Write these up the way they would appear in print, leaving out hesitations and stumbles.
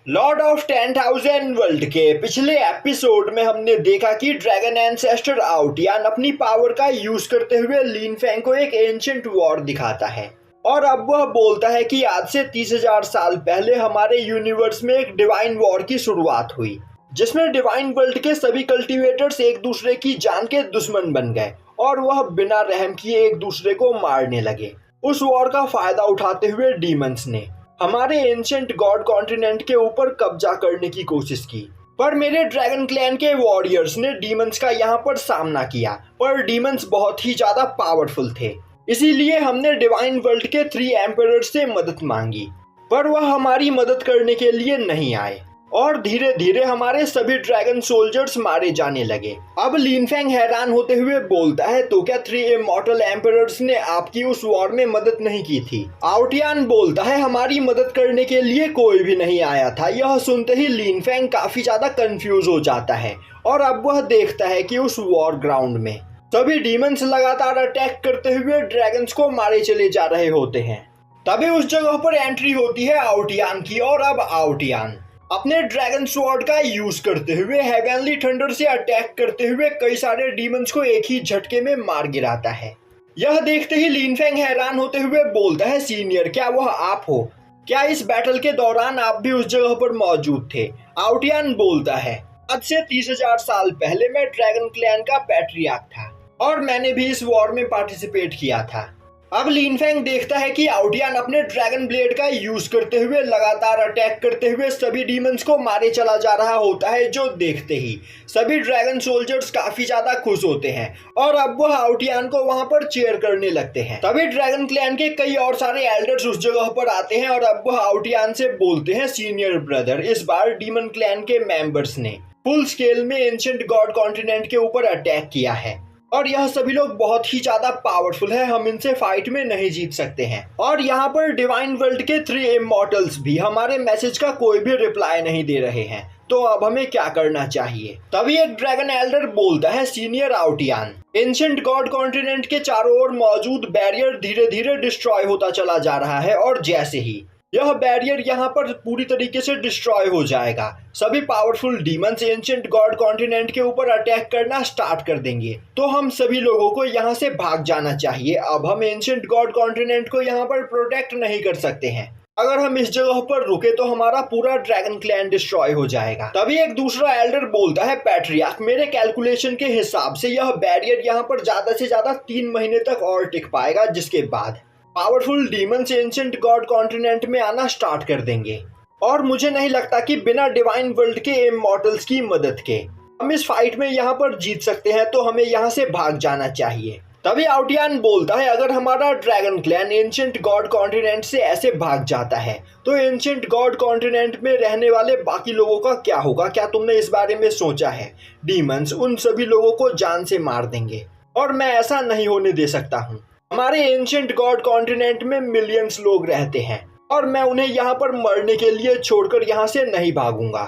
Lord of 10,000 world के पिछले episode में हमने देखा कि ड्रैगन एंसेस्टर आउटियन अपनी पावर का यूज करते हुए लिन फेंग को एक एंशिएंट वॉर दिखाता है और अब वह बोलता है कि आज से 30,000 साल पहले हमारे यूनिवर्स में एक डिवाइन वॉर की शुरुआत हुई, जिसमें डिवाइन वर्ल्ड के सभी कल्टीवेटर्स एक दूसरे की जान के दुश्मन बन गए और वह बिना रहम किए एक दूसरे को मारने लगे। उस वॉर का फायदा उठाते हुए डीमंस ने हमारे एंशिएंट गॉड कॉन्टिनेंट के ऊपर कब्जा करने की कोशिश की, पर मेरे ड्रैगन क्लैन के वॉरियर्स ने डीमंस का यहाँ पर सामना किया, पर डीमंस बहुत ही ज्यादा पावरफुल थे। इसीलिए हमने डिवाइन वर्ल्ड के 3 एम्परर से मदद मांगी, पर वह हमारी मदद करने के लिए नहीं आए और धीरे धीरे हमारे सभी ड्रैगन सोल्जर्स मारे जाने लगे। अब लिन फेंग हैरान होते हुए बोलता है, तो क्या 3 इमॉर्टल एम्परर्स ने आपकी उस वॉर में मदद नहीं की थी? आउटियन बोलता है, हमारी मदद करने के लिए कोई भी नहीं आया था। यह सुनते ही लिन फेंग काफी ज्यादा कंफ्यूज हो जाता है और अब वह देखता है कि उस वॉर ग्राउंड में सभी डीमंस लगातार अटैक करते हुए ड्रैगन्स को मारे चले जा रहे होते हैं। तभी उस जगह पर एंट्री होती है आउटियन की और अब आउटियन अपने ड्रैगन स्वॉर्ड का यूज करते हुए हेवनली थंडर से अटैक करते हुए कई सारे डीमंस को एक ही झटके में मार गिराता है। यह देखते ही लिन फेंग हैरान होते हुए बोलता है, सीनियर, क्या वह आप हो? क्या इस बैटल के दौरान आप भी उस जगह पर मौजूद थे? आउटियन बोलता है, आज से 30,000 साल पहले मैं ड्रैगन क्लैन का पैट्रियार्क था और मैंने भी इस वॉर में पार्टिसिपेट किया था। अब लिन फेंग देखता है कि आउटियन अपने ड्रैगन ब्लेड का यूज करते हुए लगातार अटैक करते हुए सभी डीमंस को मारे चला जा रहा होता है, जो देखते ही सभी ड्रैगन सोल्जर्स काफी ज्यादा खुश होते हैं और अब वह आउटियन को वहां पर चीयर करने लगते हैं। तभी ड्रैगन क्लैन के कई और सारे एल्डर्स उस जगह पर आते हैं और अब वह आउटियन से बोलते हैं, सीनियर ब्रदर, इस बार डीमन क्लैन के मेंबर्स ने फुल स्केल में एंशिएंट गॉड कॉन्टिनेंट के ऊपर अटैक किया है और यह सभी लोग बहुत ही ज्यादा पावरफुल है, हम इनसे फाइट में नहीं जीत सकते हैं। और यहाँ पर डिवाइन वर्ल्ड के 3 इमॉर्टल्स भी हमारे मैसेज का कोई भी रिप्लाई नहीं दे रहे हैं, तो अब हमें क्या करना चाहिए? तभी एक ड्रैगन एल्डर बोलता है, सीनियर आउटियन, एंशिएंट गॉड कॉन्टिनेंट के चारों ओर मौजूद बैरियर धीरे धीरे डिस्ट्रॉय होता चला जा रहा है और जैसे ही यह बैरियर यहाँ पर पूरी तरीके से डिस्ट्रॉय हो जाएगा, सभी powerful demons ancient God continent के ऊपर अटैक करना स्टार्ट कर देंगे, तो हम सभी लोगों को यहाँ से भाग जाना चाहिए। अब हम एंशिएंट गॉड कॉन्टिनेंट को यहाँ पर प्रोटेक्ट नहीं कर सकते हैं। अगर हम इस जगह पर रुके तो हमारा पूरा ड्रैगन क्लैन डिस्ट्रॉय हो जाएगा। तभी एक दूसरा एल्डर बोलता है, पैट्रियार्क, मेरे कैलकुलेशन के हिसाब से यह बैरियर यहाँ पर ज्यादा से ज्यादा 3 महीने तक और टिक पाएगा, जिसके बाद powerful demons ancient God continent में आना स्टार्ट कर देंगे और मुझे नहीं लगता कि बिना डिवाइन वर्ल्ड के इमॉर्टल्स की मदद के हम इस फाइट में यहाँ पर जीत सकते हैं, तो हमें यहाँ से भाग जाना चाहिए। तभी आउटियन बोलता है, अगर हमारा dragon clan ancient God continent से ऐसे भाग जाता है तो एंशिएंट गॉड कॉन्टिनेंट में रहने वाले बाकी लोगों का क्या होगा? क्या तुमने इस बारे में सोचा है? डीमंस उन सभी लोगों को जान से मार देंगे और मैं ऐसा नहीं होने दे सकता हूँ। हमारे एंशिएंट गॉड कॉन्टिनेंट में मिलियंस लोग रहते हैं और मैं उन्हें यहाँ पर मरने के लिए छोड़कर यहाँ से नहीं भागूंगा,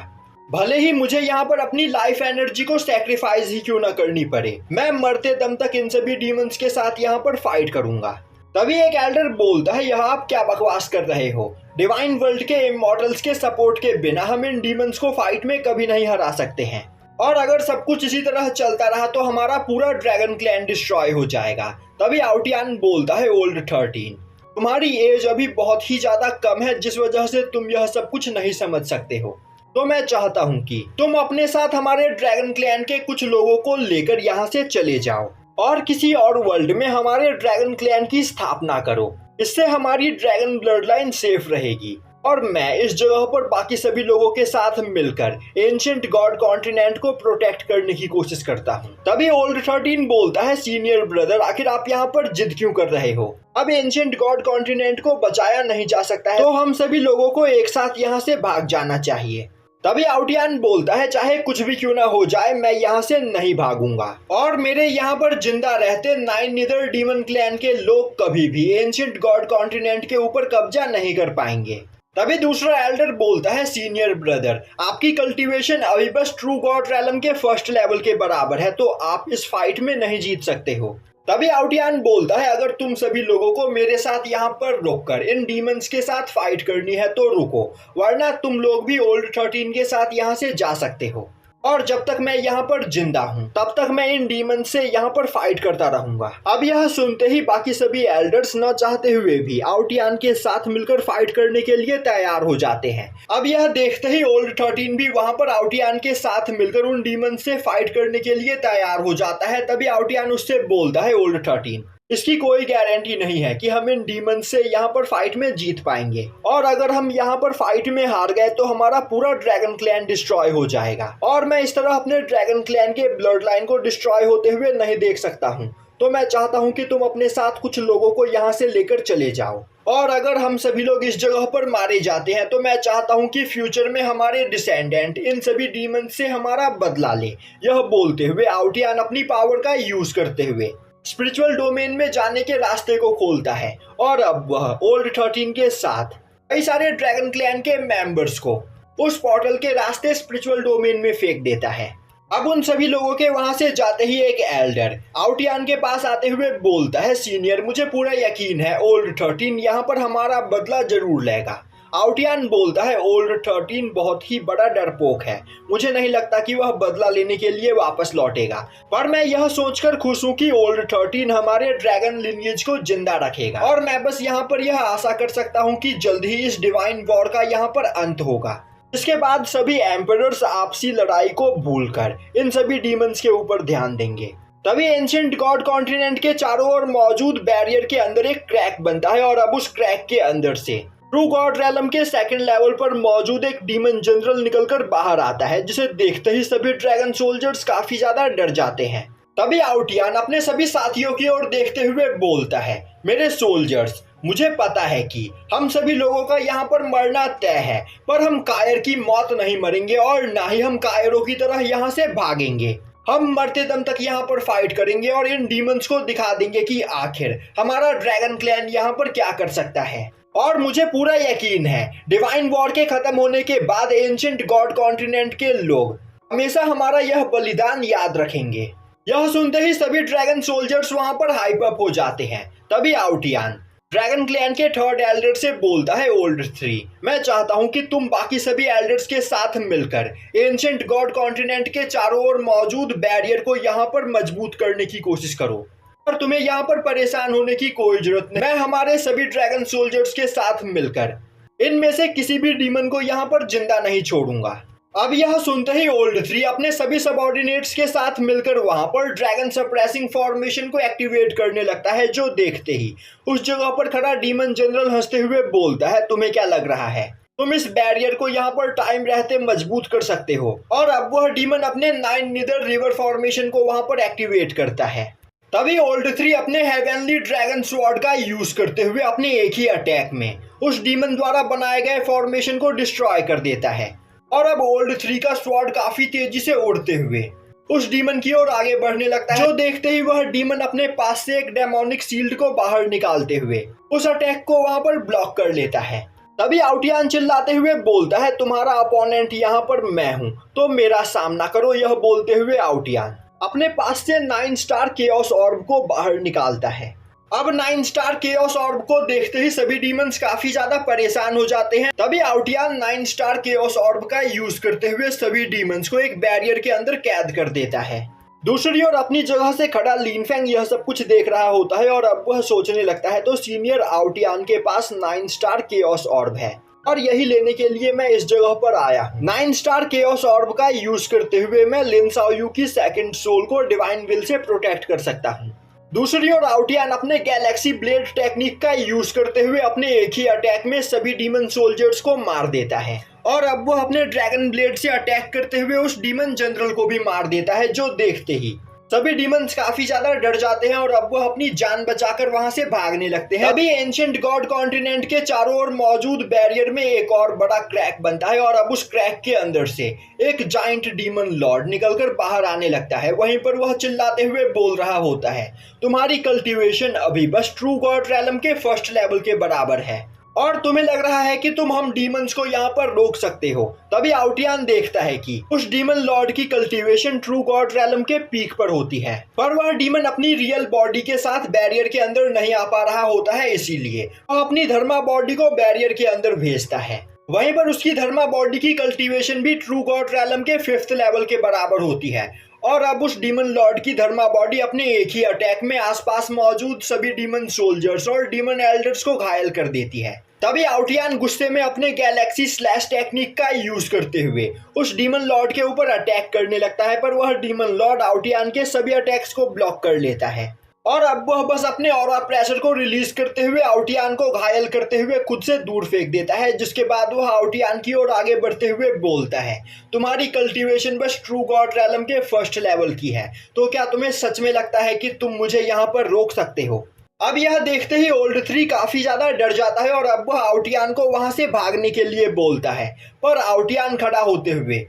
भले ही मुझे यहाँ पर अपनी लाइफ एनर्जी को सैक्रिफाइस ही क्यों ना करनी पड़े। मैं मरते दम तक इन सभी डीमंस के साथ यहाँ पर फाइट करूंगा। तभी एक एल्डर बोलता है, यह आप क्या बकवास कर रहे हो? डिवाइन वर्ल्ड के इमॉर्टल्स के सपोर्ट के बिना हम इन डीमंस को फाइट में कभी नहीं हरा सकते हैं और अगर सब कुछ इसी तरह चलता रहा तो हमारा पूरा ड्रैगन क्लैन डिस्ट्रॉय हो जाएगा। तभी आउटियन बोलता है, ओल्ड 13, तुम्हारी एज अभी बहुत ही ज्यादा कम है, जिस वजह से तुम यह सब कुछ नहीं समझ सकते हो, तो मैं चाहता हूँ कि तुम अपने साथ हमारे ड्रैगन क्लैन के कुछ लोगों को लेकर यहाँ से चले जाओ और किसी और वर्ल्ड में हमारे ड्रैगन क्लैन की स्थापना करो। इससे हमारी ड्रैगन ब्लड लाइन सेफ रहेगी और मैं इस जगह पर बाकी सभी लोगों के साथ मिलकर एंशिएंट गॉड कॉन्टिनेंट को प्रोटेक्ट करने की कोशिश करता हूँ। तभी ओल्ड 13 बोलता है, सीनियर ब्रदर, आखिर आप यहाँ पर जिद क्यों कर रहे हो? अब एंशिएंट गॉड कॉन्टिनेंट को बचाया नहीं जा सकता है, तो हम सभी लोगों को एक साथ यहाँ से भाग जाना चाहिए। तभी आउटियन बोलता है, चाहे कुछ भी क्यों ना हो जाए, मैं यहाँ से नहीं भागूंगा और मेरे यहाँ पर जिंदा रहते 9 निदर डीमन क्लैन के लोग कभी भी एंशिएंट गॉड कॉन्टिनेंट के ऊपर कब्जा नहीं कर पाएंगे। तभी दूसरा एल्डर बोलता है, सीनियर ब्रदर, आपकी कल्टीवेशन अभी बस ट्रू गॉड रैलम के फर्स्ट लेवल के बराबर है, तो आप इस फाइट में नहीं जीत सकते हो। तभी आउटियान बोलता है, अगर तुम सभी लोगों को मेरे साथ यहाँ पर रोककर इन डीमंस के साथ फाइट करनी है तो रुको, वरना तुम लोग भी ओल्ड 13 के साथ यहाँ से जा सकते हो। और जब तक मैं यहाँ पर जिंदा हूँ तब तक मैं इन डीमन से यहाँ पर फाइट करता रहूंगा। अब यह सुनते ही बाकी सभी एल्डर्स न चाहते हुए भी आउटियान के साथ मिलकर फाइट करने के लिए तैयार हो जाते हैं। अब यह देखते ही ओल्ड 13 भी वहाँ पर आउटियान के साथ मिलकर उन डीमन से फाइट करने के लिए तैयार हो जाता है। तभी आउटियान उससे बोलता है, ओल्ड 13, इसकी कोई गारंटी नहीं है कि हम इन डीमन से यहाँ पर फाइट में जीत पाएंगे, और अगर हम यहाँ पर फाइट में हार गए तो हमारा पूरा ड्रैगन क्लैन डिस्ट्रॉय हो जाएगा, और मैं इस तरह अपने ड्रैगन क्लैन के ब्लड लाइन को डिस्ट्रॉय होते हुए नहीं देख सकता हूँ। तो मैं चाहता हूँ कि तुम अपने साथ कुछ लोगों को यहाँ से लेकर चले जाओ, और अगर हम सभी लोग इस जगह पर मारे जाते हैं तो मैं चाहता हूँ कि फ्यूचर में हमारे डिसेंडेंट इन सभी डीमन से हमारा बदला ले। यह बोलते हुए आउटियान अपनी पावर का यूज करते हुए स्पिरिचुअल डोमेन में जाने के रास्ते को खोलता है, और अब वह ओल्ड 13 के साथ कई सारे ड्रैगन क्लैन के मेंबर्स को उस पोर्टल के रास्ते स्पिरिचुअल डोमेन में फेंक देता है। अब उन सभी लोगों के वहां से जाते ही एक एल्डर आउटियान के पास आते हुए बोलता है, सीनियर, मुझे पूरा यकीन है ओल्ड 13 यहाँ पर हमारा बदला जरूर लेगा। आउटियान बोलता है, ओल्ड 13 बहुत ही बड़ा डरपोक है, मुझे नहीं लगता कि वह बदला लेने के लिए वापस लौटेगा, पर मैं यह सोचकर खुश हूँ कि ओल्ड 13 हमारे ड्रैगन लिनिएज को जिंदा रखेगा, और मैं बस यहाँ पर यह आशा कर सकता हूँ कि जल्द ही इस डिवाइन वॉर का यहाँ पर अंत होगा। इसके बाद सभी एम्परर्स आपसी लड़ाई को भूलकर इन सभी डीमंस के ऊपर ध्यान देंगे। तभी एंशिएंट गॉड कॉन्टिनेंट के चारों ओर मौजूद बैरियर के अंदर एक क्रैक बनता है, और अब उस क्रैक के अंदर से ट्रू गॉड रैलम के सेकंड लेवल पर मौजूद एक डीमन जनरल निकलकर बाहर आता है, जिसे देखते ही सभी ड्रैगन सोल्जर्स काफी ज्यादा डर जाते हैं। तभी आउटियान अपने सभी साथियों की ओर देखते हुए बोलता है, मेरे सोल्जर्स, मुझे पता है कि हम सभी लोगों का यहाँ पर मरना तय है, पर हम कायर की मौत नहीं मरेंगे, और ना ही हम कायरों की तरह यहाँ से भागेंगे। हम मरते दम तक यहाँ पर फाइट करेंगे और इन डीमंस को दिखा देंगे कि आखिर हमारा ड्रैगन क्लैन यहाँ पर क्या कर सकता है। और मुझे पूरा यकीन है डिवाइन वॉर के खत्म होने के बाद एंशिएंट गॉड कॉन्टिनेंट के लोग हमेशा हमारा यह बलिदान याद रखेंगे। यह सुनते ही सभी ड्रैगन सोल्जर्स वहां पर हाइप अप हो जाते हैं। तभी आउटियान ड्रैगन क्लैन के थर्ड एल्डर से बोलता है, ओल्ड 3, मैं चाहता हूं कि तुम बाकी सभी एल्डर्स के साथ मिलकर एंशिएंट गॉड कॉन्टिनेंट के चारों ओर मौजूद बैरियर को यहाँ पर मजबूत करने की कोशिश करो, और तुम्हें यहाँ पर परेशान होने की कोई जरूरत नहीं। मैं हमारे सभी ड्रैगन सोल्जर्स के साथ मिलकर इनमें से किसी भी डीमन को यहाँ पर जिंदा नहीं छोड़ूंगा। अब यह सुनते ही ओल्ड 3 अपने सभी सबऑर्डिनेट्स के साथ मिलकर वहां पर ड्रैगन सप्रेसिंग फॉर्मेशन को एक्टिवेट करने लगता है, जो देखते ही उस जगह पर खड़ा डीमन जनरल हंसते हुए बोलता है, तुम्हें क्या लग रहा है तुम इस बैरियर को यहाँ पर टाइम रहते मजबूत कर सकते हो? और अब वह डीमन अपने 9 निदर रिवर फॉर्मेशन को वहां पर एक्टिवेट करता है। तभी ओल्ड 3 अपने हेवनली ड्रैगन स्वॉर्ड का यूज करते हुए अपने एक ही अटैक में उस डीमन द्वारा बनाए गए फॉर्मेशन को डिस्ट्रॉय कर देता है, और अब ओल्ड 3 का स्वॉर्ड काफी तेजी से उड़ते हुए उस डीमन की ओर आगे बढ़ने लगता है, जो देखते ही वह डीमन अपने पास से एक डेमोनिक शील्ड को बाहर निकालते हुए उस अटैक को वहां पर ब्लॉक कर लेता है। तभी आउटियान चिल्लाते हुए बोलता है, तुम्हारा अपोनेंट यहाँ पर मैं हूँ, तो मेरा सामना करो। यह बोलते हुए आउटियान अपने पास से 9 स्टार केओस ऑर्ब को बाहर निकालता है। अब 9 स्टार केओस ऑर्ब को देखते ही सभी डीमंस काफी ज्यादा परेशान हो जाते हैं। तभी आउटियान 9 स्टार केओस ऑर्ब का यूज करते हुए सभी डीमंस को एक बैरियर के अंदर कैद कर देता है। दूसरी ओर अपनी जगह से खड़ा लिनफेंग यह सब कुछ देख रहा होता है, और अब वह सोचने लगता है, तो सीनियर, आउटियान के पास 9 स्टार केओस ऑर्ब है और यही लेने के लिए मैं इस जगह पर आया हूँ। 9 स्टार केओस ऑर्ब का यूज करते हुए मैं लिन शाओयू की सेकंड सोल को डिवाइन विल से प्रोटेक्ट कर सकता हूँ। दूसरी ओर आउटियान अपने गैलेक्सी ब्लेड टेक्निक का यूज करते हुए अपने एक ही अटैक में सभी डीमन सोल्जर्स को मार देता है, और अब वो अपने ड्रैगन ब्लेड से अटैक करते हुए उस डीमन जनरल को भी मार देता है, जो देखते ही सभी डीमंस काफी ज्यादा डर जाते हैं और अब वो अपनी जान बचाकर वहां से भागने लगते हैं। अभी एंशिएंट गॉड कॉन्टिनेंट के चारों ओर मौजूद बैरियर में एक और बड़ा क्रैक बनता है, और अब उस क्रैक के अंदर से एक जाइंट डीमन लॉर्ड निकलकर बाहर आने लगता है। वहीं पर वह चिल्लाते हुए बोल रहा होता है, तुम्हारी कल्टीवेशन अभी बस ट्रू गॉड रैलम के फर्स्ट लेवल के बराबर है, और तुम्हें लग रहा है कि तुम हम डीमंस को यहाँ पर रोक सकते हो। तभी आउटियान देखता है कि उस डीमन लॉर्ड की कल्टीवेशन ट्रू गॉड रैलम के पीक पर होती है, पर वह डीमन अपनी रियल बॉडी के साथ बैरियर के अंदर नहीं आ पा रहा होता है, इसीलिए वह अपनी धर्मा बॉडी को बैरियर के अंदर भेजता है। वहीं पर उसकी धर्मा बॉडी की कल्टीवेशन भी ट्रू गॉड रैलम के 5th लेवल के बराबर होती है। और अब उस डीमन लॉर्ड की धर्मा बॉडी अपने एक ही अटैक में आसपास मौजूद सभी डीमन सोल्जर्स और डीमन एल्डर्स को घायल कर देती है। तभी आउटियान गुस्से में अपने गैलेक्सी स्लैश टेक्निक का यूज करते हुए उस डीमन लॉर्ड के ऊपर अटैक करने लगता है, पर वह डीमन लॉर्ड आउटियान के सभी अटैक्स को ब्लॉक कर लेता है। और अब वह बस अपने ऑरा प्रेशर को रिलीज करते हुए आउटियान को घायल करते हुए खुद से दूर फेंक देता है, जिसके बाद वह आउटियान की ओर आगे बढ़ते हुए बोलता है, तुम्हारी कल्टीवेशन बस ट्रू गॉड रैलम के 1st लेवल की है, तो क्या तुम्हें सच में लगता है कि तुम मुझे यहाँ पर रोक सकते हो? अब यह देखते ही ओल्ड 3 काफी ज्यादा डर जाता है और अब वह आउटियान को वहां से भागने के लिए बोलता है, पर आउटियान खड़ा होते हुए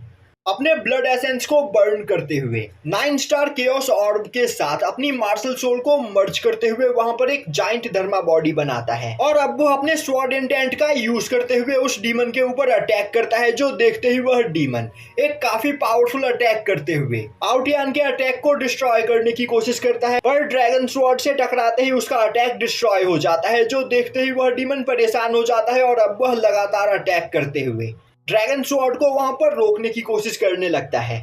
अपने ब्लड एसेंस को बर्न करते हुए 9 स्टार केओस ऑर्ब के साथ अपनी मार्शल सोल को मर्ज करते हुए वहां पर एक जाइंट धर्मा बॉडी बनाता है। और अब वो अपने स्वॉर्ड इंटेंट का यूज करते हुए उस डीमन के ऊपर अटैक करता है, जो देखते ही वह डीमन एक काफी पावरफुल अटैक करते हुए आउटियान के अटैक को डिस्ट्रॉय करने की कोशिश करता है, पर ड्रैगन स्वॉर्ड से टकराते ही उसका अटैक डिस्ट्रॉय हो जाता है, जो देखते ही वह डीमन परेशान हो जाता है और अब वह लगातार अटैक करते हुए ड्रैगन स्वॉर्ड को वहां पर रोकने की कोशिश करने लगता है।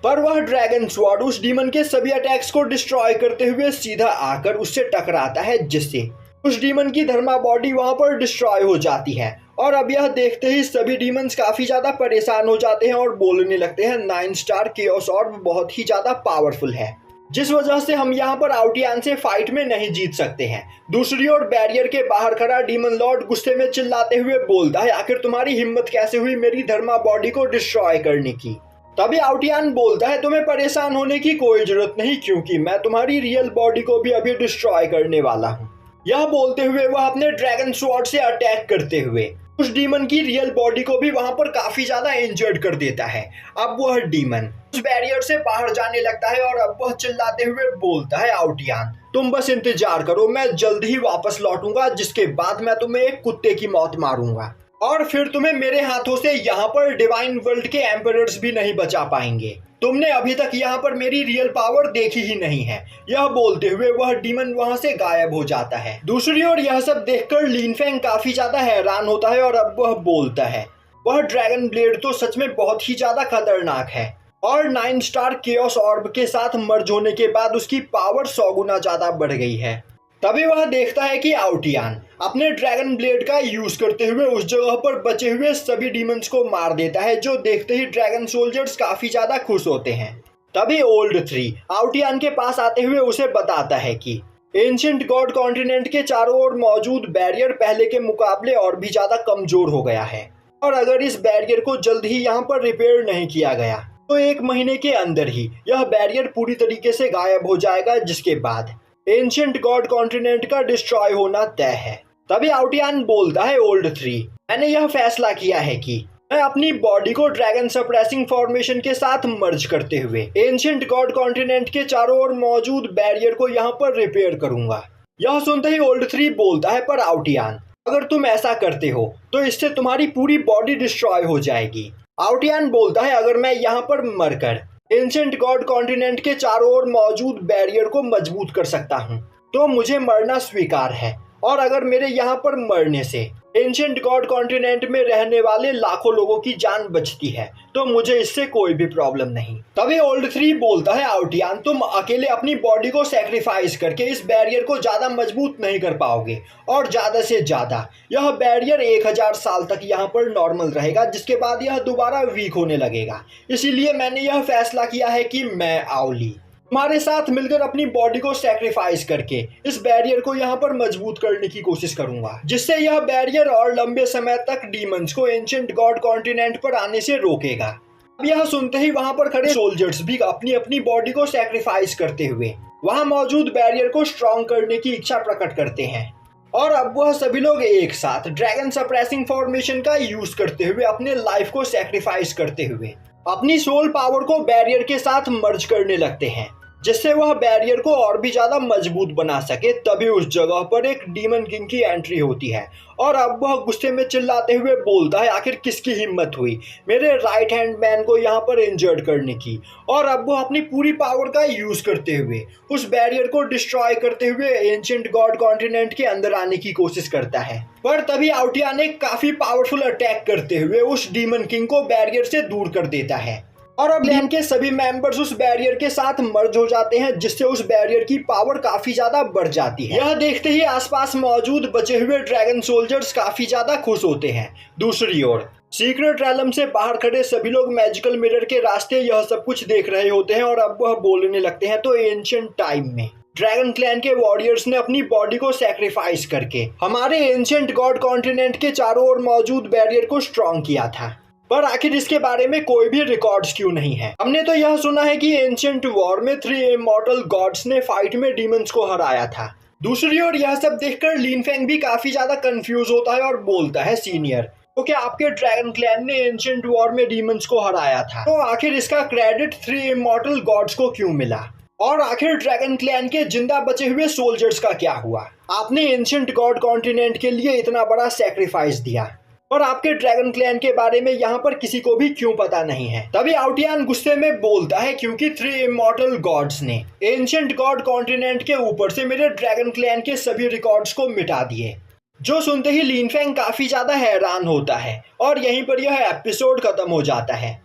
पर वह ड्रैगन स्वॉर्ड उस डीमन के सभी अटैक्स को डिस्ट्रॉय करते हुए सीधा आकर उससे टकराता है, जिससे उस डीमन की धर्मा बॉडी वहां पर डिस्ट्रॉय हो जाती है। और अब यह देखते ही सभी डीमंस काफी ज्यादा परेशान हो जाते हैं और बोलने लगते हैं 9 स्टार केओस ऑर्ब बहुत ही ज्यादा पावरफुल है, जिस वजह से हम यहाँ पर आउटियान से फाइट में नहीं जीत सकते हैं। दूसरी ओर बैरियर के बाहर खड़ा डीमन लॉर्ड गुस्से में चिल्लाते हुए बोलता है, आखिर तुम्हारी हिम्मत कैसे हुई मेरी धर्मा बॉडी को डिस्ट्रॉय करने की? तभी आउटियान बोलता है, तुम्हें परेशान होने की कोई जरूरत नहीं, क्योंकि मैं तुम्हारी रियल बॉडी को भी अभी डिस्ट्रॉय करने वाला हूँ। यह बोलते हुए वह अपने ड्रैगन स्वॉर्ड से अटैक करते हुए उस डीमन की रियल बॉडी को भी वहां पर काफी ज्यादा इंजर्ड कर देता है। अब वह डीमन उस बैरियर से बाहर जाने लगता है और अब वह चिल्लाते हुए बोलता है, आउटियान तुम बस इंतजार करो, मैं जल्द ही वापस लौटूंगा, जिसके बाद मैं तुम्हें एक कुत्ते की मौत मारूंगा और फिर तुम्हें मेरे हाथों से यहाँ पर डिवाइन वर्ल्ड के एम्परर्स भी नहीं बचा पाएंगे। तुमने अभी तक यहाँ पर मेरी रियल पावर देखी ही नहीं है। यह बोलते हुए वह डीमन वहां से गायब हो जाता है। दूसरी ओर यह सब देखकर लिन फेंग काफी ज्यादा हैरान होता है और अब वह बोलता है, वह ड्रैगन ब्लेड तो सच में बहुत ही ज्यादा खतरनाक है और 9 स्टार केओस ऑर्ब के साथ मर्ज होने के बाद उसकी पावर 100 गुना ज्यादा बढ़ गई है। तभी वह देखता है कि आउटियान अपने ड्रैगन ब्लेड का यूज करते हुए उस जगह पर बचे हुए सभी डीमंस को मार देता है, जो देखते ही ड्रैगन सोल्जर्स काफी ज्यादा खुश होते हैं। तभी ओल्ड 3 आउटियान के पास आते हुए उसे बताता है कि एंशिएंट गॉड कॉन्टिनेंट के चारों ओर मौजूद बैरियर पहले के मुकाबले और भी ज्यादा कमजोर हो गया है और अगर इस बैरियर को जल्द ही यहाँ पर रिपेयर नहीं किया गया तो 1 महीने के अंदर ही यह बैरियर पूरी तरीके से गायब हो जाएगा, जिसके बाद एंशिएंट गॉड कॉन्टिनेंट का डिस्ट्रॉय होना तय है। तभी आउटियान बोलता है, ओल्ड 3 मैंने यह फैसला किया है कि मैं अपनी बॉडी को ड्रैगन सप्रेसिंग फॉर्मेशन के साथ मर्ज करते हुए एंशिएंट गॉड कॉन्टिनेंट के चारों ओर मौजूद बैरियर को यहाँ पर रिपेयर करूंगा। यह सुनते ही ओल्ड 3 बोलता है, पर आउटियान अगर तुम ऐसा करते हो तो इससे तुम्हारी पूरी बॉडी डिस्ट्रॉय हो जाएगी। आउटियान बोलता है, अगर मैं यहाँ पर मरकर एंशिएंट गॉड कॉन्टिनेंट के चारों ओर मौजूद बैरियर को मजबूत कर सकता हूँ तो मुझे मरना स्वीकार है, और अगर मेरे यहाँ पर मरने से एंशिएंट गॉड कॉन्टिनेंट में रहने वाले लाखों लोगों की जान बचती है तो मुझे इससे कोई भी प्रॉब्लम नहीं। तभी ओल्ड 3 बोलता है, आउटियान तुम अकेले अपनी बॉडी को सैक्रिफाइस करके इस बैरियर को ज्यादा मजबूत नहीं कर पाओगे और ज्यादा से ज्यादा यह बैरियर 1000 साल तक यहाँ पर नॉर्मल रहेगा, जिसके बाद यह दोबारा वीक होने लगेगा। इसीलिए मैंने यह फैसला किया है कि मैं आउली तुम्हारे साथ मिलकर अपनी बॉडी को सैक्रिफाइस करके इस बैरियर को यहाँ पर मजबूत करने की कोशिश करूंगा, जिससे यह बैरियर और लंबे समय तक डीमंस को एंशिएंट गॉड कॉन्टिनेंट पर आने से रोकेगा। अब यह सुनते ही वहां पर खड़े सोल्जर्स भी अपनी अपनी बॉडी को सैक्रिफाइस करते हुए वहां मौजूद बैरियर को स्ट्रॉन्ग करने की इच्छा प्रकट करते हैं और अब वह सभी लोग एक साथ ड्रैगन सप्रेसिंग फॉर्मेशन का यूज करते हुए अपने लाइफ को सैक्रिफाइस करते हुए अपनी सोल पावर को बैरियर के साथ मर्ज करने लगते हैं। जिससे वह बैरियर को और भी ज्यादा मजबूत बना सके। तभी उस जगह पर एक डीमन किंग की एंट्री होती है और अब वह गुस्से में चिल्लाते हुए बोलता है, आखिर किसकी हिम्मत हुई मेरे राइट हैंड मैन को यहाँ पर इंजर्ड करने की। और अब वो अपनी पूरी पावर का यूज करते हुए उस बैरियर को डिस्ट्रॉय करते हुए एंशिएंट गॉड कॉन्टिनेंट के अंदर आने की कोशिश करता है। पर तभी आउटिया ने काफी पावरफुल अटैक करते हुए उस डीमन किंग को बैरियर से दूर कर देता है और अब क्लैन के सभी मेंबर्स उस बैरियर के साथ मर्ज हो जाते हैं, जिससे उस बैरियर की पावर काफी ज्यादा बढ़ जाती है। यह देखते ही आसपास मौजूद बचे हुए ड्रैगन सोल्जर्स काफी ज्यादा खुश होते हैं। दूसरी ओर सीक्रेट रैलम से बाहर खड़े सभी लोग मैजिकल मिरर के रास्ते यह सब कुछ देख रहे होते हैं और अब वह बोलने लगते हैं, तो एंशिएंट टाइम में ड्रैगन क्लैन के वॉरियर्स ने अपनी बॉडी को सैक्रिफाइस करके हमारे एंशिएंट गॉड कॉन्टिनेंट के चारों ओर मौजूद बैरियर को स्ट्रॉन्ग किया था। पर आखिर इसके बारे में कोई भी रिकॉर्ड्स क्यों नहीं है? हमने तो यह सुना है कि एंशिएंट वॉर में 3 इमॉर्टल गॉड्स ने फाइट में डीमंस को हराया था। दूसरी ओर यह सब देखकर लिन फेंग भी काफी ज्यादा कंफ्यूज होता है और बोलता है, सीनियर, तो क्या आपके ड्रैगन क्लैन ने एंशिएंट वॉर में डीमंस को हराया था, तो आखिर इसका क्रेडिट 3 इमॉर्टल गॉड्स को क्यों मिला? और आखिर ड्रैगन क्लैन के जिंदा बचे हुए सोल्जर्स का क्या हुआ? आपने एंशिएंट गॉड कॉन्टिनेंट के लिए इतना बड़ा सैक्रिफाइस दिया और आपके ड्रैगन क्लैन के बारे में यहाँ पर किसी को भी क्यों पता नहीं है? तभी आउटियान गुस्से में बोलता है, क्योंकि 3 इमॉर्टल गॉड्स ने एंशिएंट गॉड कॉन्टिनेंट के ऊपर से मेरे ड्रैगन क्लैन के सभी रिकॉर्ड्स को मिटा दिए। जो सुनते ही लिन फेंग काफी ज्यादा हैरान होता है और यहीं पर यह एपिसोड खत्म हो जाता है।